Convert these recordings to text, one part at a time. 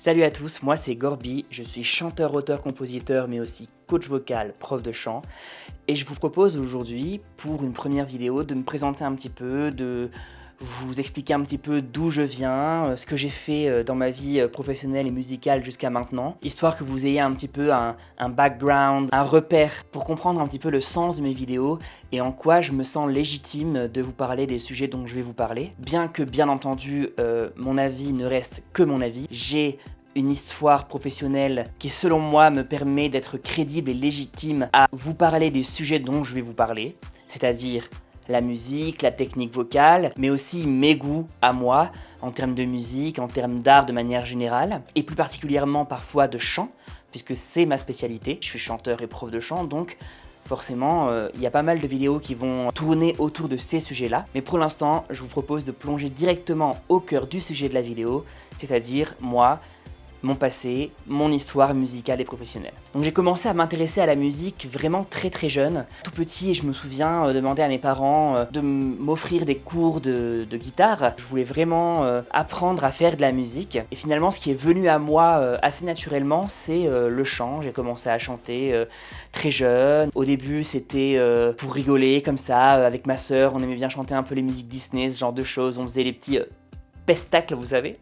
Salut à tous, moi c'est Gorby, je suis chanteur, auteur, compositeur mais aussi coach vocal, prof de chant et je vous propose aujourd'hui pour une première vidéo de me présenter un petit peu, de vous expliquer un petit peu d'où je viens, ce que j'ai fait dans ma vie professionnelle et musicale jusqu'à maintenant, histoire que vous ayez un petit peu un background, un repère pour comprendre un petit peu le sens de mes vidéos et en quoi je me sens légitime de vous parler des sujets dont je vais vous parler. Bien que bien entendu mon avis ne reste que mon avis, j'ai une histoire professionnelle qui selon moi me permet d'être crédible et légitime à vous parler des sujets dont je vais vous parler, c'est-à-dire la musique, la technique vocale, mais aussi mes goûts à moi, en termes de musique, en termes d'art de manière générale, et plus particulièrement parfois de chant, puisque c'est ma spécialité. Je suis chanteur et prof de chant, donc forcément, il y a pas mal de vidéos qui vont tourner autour de ces sujets-là. Mais pour l'instant, je vous propose de plonger directement au cœur du sujet de la vidéo, c'est-à-dire moi, mon passé, mon histoire musicale et professionnelle. Donc j'ai commencé à m'intéresser à la musique vraiment très jeune. Tout petit, je me souviens demander à mes parents de m'offrir des cours de guitare. Je voulais vraiment apprendre à faire de la musique. Et finalement, ce qui est venu à moi assez naturellement, c'est le chant. J'ai commencé à chanter très jeune. Au début, c'était pour rigoler comme ça, avec ma sœur. On aimait bien chanter un peu les musiques Disney, ce genre de choses. On faisait les petits pestacles, vous savez.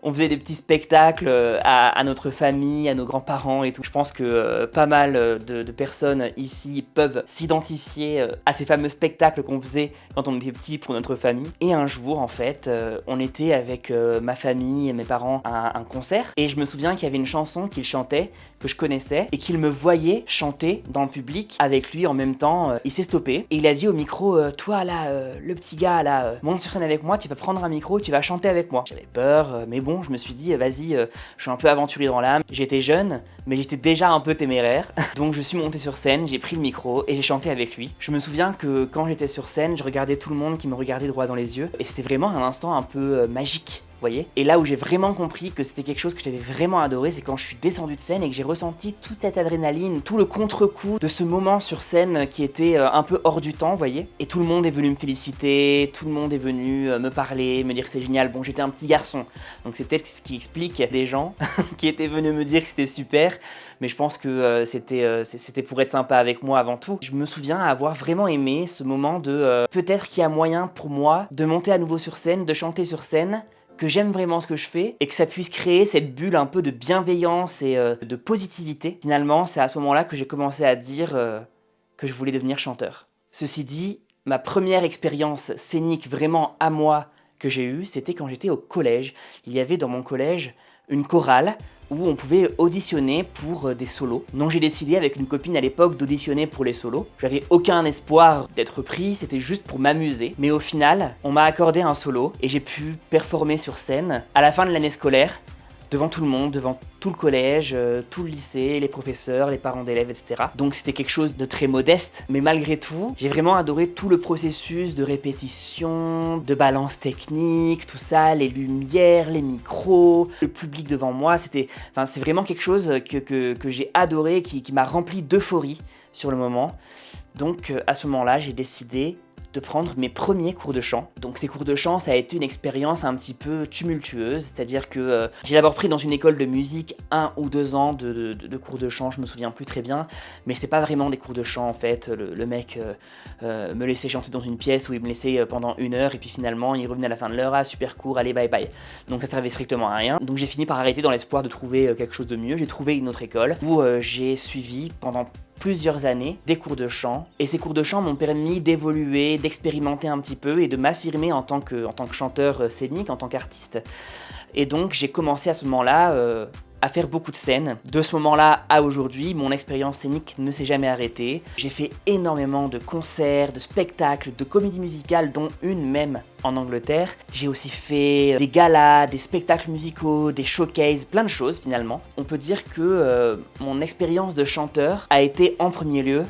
On faisait des petits spectacles à notre famille, à nos grands-parents et tout. Je pense que pas mal de personnes ici peuvent s'identifier à ces fameux spectacles qu'on faisait quand on était petit pour notre famille. Et un jour, en fait, on était avec ma famille et mes parents à un concert. Et je me souviens qu'il y avait une chanson qu'il chantait, que je connaissais, et qu'il me voyait chanter dans le public avec lui en même temps. Il s'est stoppé et il a dit au micro, toi là, le petit gars là, monte sur scène avec moi, tu vas prendre un micro, tu vas chanter avec moi. J'avais peur, mais bon, je me suis dit, vas-y, je suis un peu aventurier dans l'âme. J'étais jeune, mais j'étais déjà un peu téméraire. Donc je suis monté sur scène, j'ai pris le micro et j'ai chanté avec lui. Je me souviens que quand j'étais sur scène, je regardais tout le monde qui me regardait droit dans les yeux. Et c'était vraiment un instant un peu magique. Voyez. Et là où j'ai vraiment compris que c'était quelque chose que j'avais vraiment adoré, c'est quand je suis descendu de scène et que j'ai ressenti toute cette adrénaline, tout le contre-coup de ce moment sur scène qui était un peu hors du temps, voyez. Et tout le monde est venu me féliciter, tout le monde est venu me parler, me dire que c'est génial. Bon, j'étais un petit garçon, donc c'est peut-être ce qui explique des gens qui étaient venus me dire que c'était super, mais je pense que c'était pour être sympa avec moi avant tout. Je me souviens avoir vraiment aimé ce moment de peut-être qu'il y a moyen pour moi de monter à nouveau sur scène, de chanter sur scène, que j'aime vraiment ce que je fais et que ça puisse créer cette bulle un peu de bienveillance et de positivité. Finalement, c'est à ce moment-là que j'ai commencé à dire que je voulais devenir chanteur. Ceci dit, ma première expérience scénique vraiment à moi que j'ai eue, c'était quand j'étais au collège. Il y avait dans mon collège une chorale où on pouvait auditionner pour des solos. Donc j'ai décidé avec une copine à l'époque d'auditionner pour les solos. J'avais aucun espoir d'être pris, c'était juste pour m'amuser. Mais au final, on m'a accordé un solo et j'ai pu performer sur scène à la fin de l'année scolaire, devant tout le monde, devant tout le collège, tout le lycée, les professeurs, les parents d'élèves, etc. Donc c'était quelque chose de très modeste, mais malgré tout, j'ai vraiment adoré tout le processus de répétition, de balance technique, tout ça, les lumières, les micros, le public devant moi, c'est vraiment quelque chose que j'ai adoré, qui m'a rempli d'euphorie sur le moment. Donc à ce moment-là, j'ai décidé de prendre mes premiers cours de chant. Donc ces cours de chant, ça a été une expérience un petit peu tumultueuse, c'est-à-dire que j'ai d'abord pris dans une école de musique 1 ou 2 ans de cours de chant, je me souviens plus très bien, mais c'était pas vraiment des cours de chant en fait. Le mec me laissait chanter dans une pièce où il me laissait pendant 1 heure et puis finalement il revenait à la fin de l'heure, ah super court, allez bye bye. Donc ça servait strictement à rien. Donc j'ai fini par arrêter dans l'espoir de trouver quelque chose de mieux. J'ai trouvé une autre école où j'ai suivi pendant plusieurs années des cours de chant, et ces cours de chant m'ont permis d'évoluer, d'expérimenter un petit peu et de m'affirmer en tant que chanteur scénique, en tant qu'artiste. Et donc j'ai commencé à ce moment-là à faire beaucoup de scènes. De ce moment-là à aujourd'hui, mon expérience scénique ne s'est jamais arrêtée. J'ai fait énormément de concerts, de spectacles, de comédies musicales, dont une même en Angleterre. J'ai aussi fait des galas, des spectacles musicaux, des showcases, plein de choses finalement. On peut dire que mon expérience de chanteur a été en premier lieu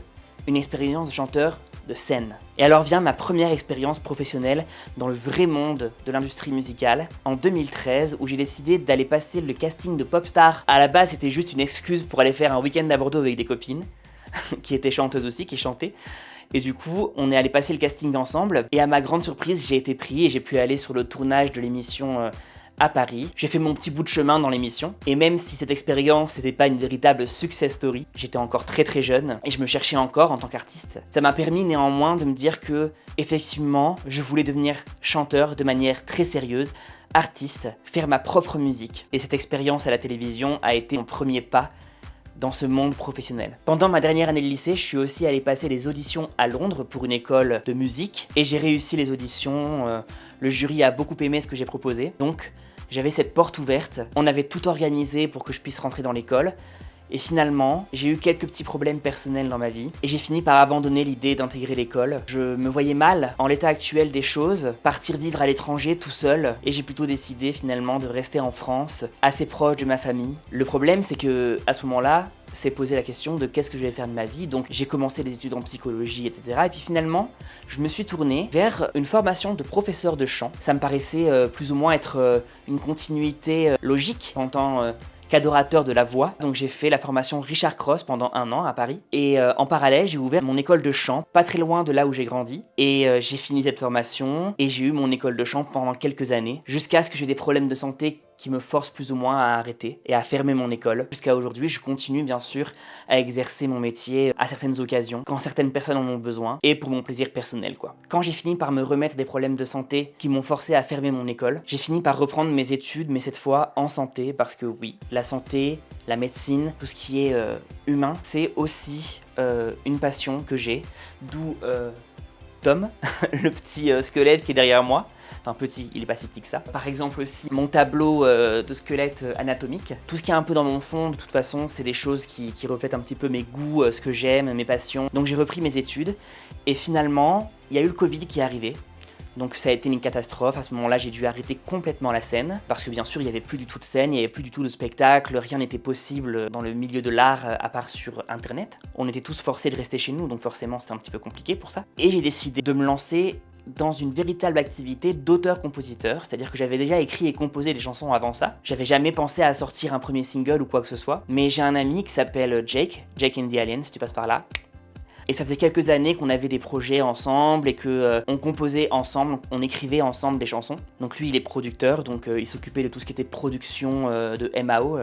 une expérience de chanteur de scène. Et alors vient ma première expérience professionnelle dans le vrai monde de l'industrie musicale, en 2013, où j'ai décidé d'aller passer le casting de Popstar. À la base, c'était juste une excuse pour aller faire un week-end à Bordeaux avec des copines, qui étaient chanteuses aussi, qui chantaient. Et du coup, on est allé passer le casting ensemble, et à ma grande surprise, j'ai été pris et j'ai pu aller sur le tournage de l'émission à Paris. J'ai fait mon petit bout de chemin dans l'émission, et même si cette expérience n'était pas une véritable success story, j'étais encore très jeune, et je me cherchais encore en tant qu'artiste. Ça m'a permis néanmoins de me dire que, effectivement, je voulais devenir chanteur de manière très sérieuse, artiste, faire ma propre musique. Et cette expérience à la télévision a été mon premier pas dans ce monde professionnel. Pendant ma dernière année de lycée, je suis aussi allé passer les auditions à Londres pour une école de musique et j'ai réussi les auditions. Le jury a beaucoup aimé ce que j'ai proposé, donc j'avais cette porte ouverte. On avait tout organisé pour que je puisse rentrer dans l'école. Et finalement, j'ai eu quelques petits problèmes personnels dans ma vie et j'ai fini par abandonner l'idée d'intégrer l'école. Je me voyais mal, en l'état actuel des choses, partir vivre à l'étranger tout seul et j'ai plutôt décidé finalement de rester en France, assez proche de ma famille. Le problème, c'est que à ce moment-là, s'est posé la question de qu'est-ce que je vais faire de ma vie, donc j'ai commencé des études en psychologie, etc. Et puis finalement, je me suis tourné vers une formation de professeur de chant. Ça me paraissait plus ou moins être une continuité logique en tant qu'adorateur de la voix. Donc j'ai fait la formation Richard Cross pendant 1 an à Paris. Et en parallèle, j'ai ouvert mon école de chant, pas très loin de là où j'ai grandi. Et j'ai fini cette formation et j'ai eu mon école de chant pendant quelques années, jusqu'à ce que j'ai des problèmes de santé qui me forcent plus ou moins à arrêter et à fermer mon école. Jusqu'à aujourd'hui, je continue bien sûr à exercer mon métier à certaines occasions, quand certaines personnes en ont besoin, et pour mon plaisir personnel quoi. Quand j'ai fini par me remettre des problèmes de santé qui m'ont forcé à fermer mon école, j'ai fini par reprendre mes études, mais cette fois en santé, parce que oui, la santé, la médecine, tout ce qui est humain, c'est aussi une passion que j'ai, d'où Tom, le petit squelette qui est derrière moi. Enfin petit, il est pas si petit que ça. Par exemple aussi mon tableau de squelette anatomique. Tout ce qui est un peu dans mon fond, de toute façon, c'est des choses qui reflètent un petit peu mes goûts, ce que j'aime, mes passions. Donc j'ai repris mes études et finalement, il y a eu le Covid qui est arrivé. Donc ça a été une catastrophe, à ce moment-là j'ai dû arrêter complètement la scène, parce que bien sûr il n'y avait plus du tout de scène, il n'y avait plus du tout de spectacle, rien n'était possible dans le milieu de l'art à part sur internet. On était tous forcés de rester chez nous, donc forcément c'était un petit peu compliqué pour ça. Et j'ai décidé de me lancer dans une véritable activité d'auteur-compositeur, c'est-à-dire que j'avais déjà écrit et composé des chansons avant ça. J'avais jamais pensé à sortir un premier single ou quoi que ce soit, mais j'ai un ami qui s'appelle Jake and the Alien, si tu passes par là. Et ça faisait quelques années qu'on avait des projets ensemble et que on composait ensemble, on écrivait ensemble des chansons. Donc lui il est producteur, donc il s'occupait de tout ce qui était production de MAO,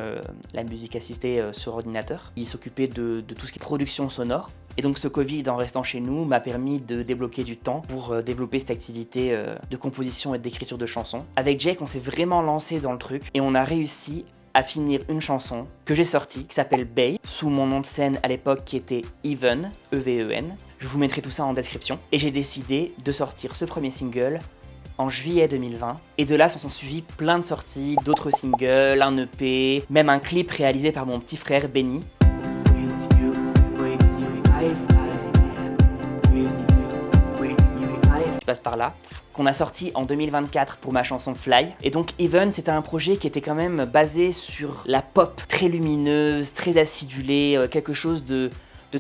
la musique assistée sur ordinateur. Il s'occupait de tout ce qui est production sonore. Et donc ce Covid, en restant chez nous, m'a permis de débloquer du temps pour développer cette activité de composition et d'écriture de chansons. Avec Jake, on s'est vraiment lancé dans le truc et on a réussi à finir une chanson que j'ai sortie, qui s'appelle Bay, sous mon nom de scène à l'époque qui était Even, E-V-E-N. Je vous mettrai tout ça en description. Et j'ai décidé de sortir ce premier single en juillet 2020. Et de là s'en sont suivis plein de sorties, d'autres singles, un EP, même un clip réalisé par mon petit frère Benny. Je passe par là, qu'on a sorti en 2024 pour ma chanson Fly. Et donc Even, c'était un projet qui était quand même basé sur la pop, très lumineuse, très acidulée, quelque chose de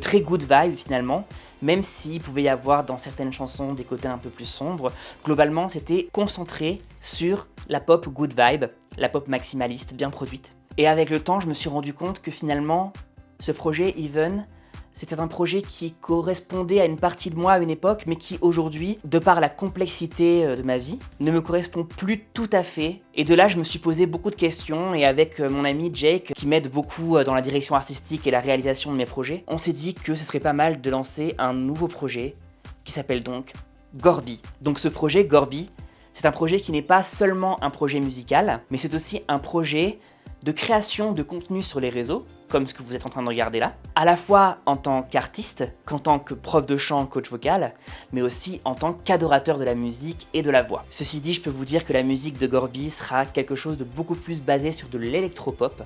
très good vibe finalement, même s'il pouvait y avoir dans certaines chansons des côtés un peu plus sombres. Globalement, c'était concentré sur la pop good vibe, la pop maximaliste, bien produite. Et avec le temps, je me suis rendu compte que finalement, ce projet Even, c'était un projet qui correspondait à une partie de moi à une époque, mais qui aujourd'hui, de par la complexité de ma vie, ne me correspond plus tout à fait. Et de là, je me suis posé beaucoup de questions, et avec mon ami Jake, qui m'aide beaucoup dans la direction artistique et la réalisation de mes projets, on s'est dit que ce serait pas mal de lancer un nouveau projet, qui s'appelle donc Gorby. Donc ce projet, Gorby, c'est un projet qui n'est pas seulement un projet musical, mais c'est aussi un projet de création de contenu sur les réseaux, comme ce que vous êtes en train de regarder là, à la fois en tant qu'artiste, qu'en tant que prof de chant, coach vocal, mais aussi en tant qu'adorateur de la musique et de la voix. Ceci dit, je peux vous dire que la musique de Gorby sera quelque chose de beaucoup plus basé sur de l'électropop,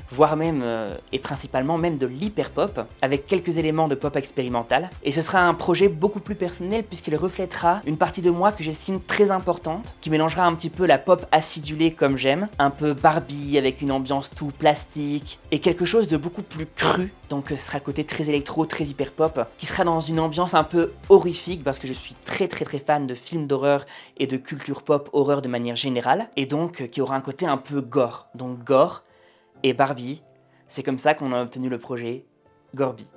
voire même, et principalement même de l'hyperpop, avec quelques éléments de pop expérimental. Et ce sera un projet beaucoup plus personnel puisqu'il reflètera une partie de moi que j'estime très importante, qui mélangera un petit peu la pop acidulée comme j'aime, un peu Barbie avec une ambiance tout plastique, et quelque chose de beaucoup plus cru, donc ce sera le côté très électro, très hyperpop, qui sera dans une ambiance un peu horrifique parce que je suis très fan de films d'horreur et de culture pop horreur de manière générale, et donc qui aura un côté un peu gore. Donc gore et Barbie, c'est comme ça qu'on a obtenu le projet Gorby.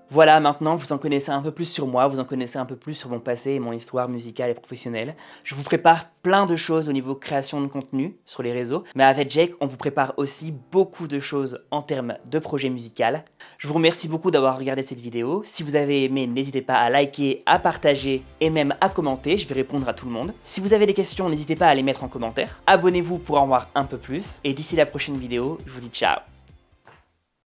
Voilà, maintenant vous en connaissez un peu plus sur moi, vous en connaissez un peu plus sur mon passé et mon histoire musicale et professionnelle. Je vous prépare plein de choses au niveau création de contenu sur les réseaux, mais avec Jake, on vous prépare aussi beaucoup de choses en termes de projet musical. Je vous remercie beaucoup d'avoir regardé cette vidéo. Si vous avez aimé, n'hésitez pas à liker, à partager et même à commenter, je vais répondre à tout le monde. Si vous avez des questions, n'hésitez pas à les mettre en commentaire. Abonnez-vous pour en voir un peu plus. Et d'ici la prochaine vidéo, je vous dis ciao.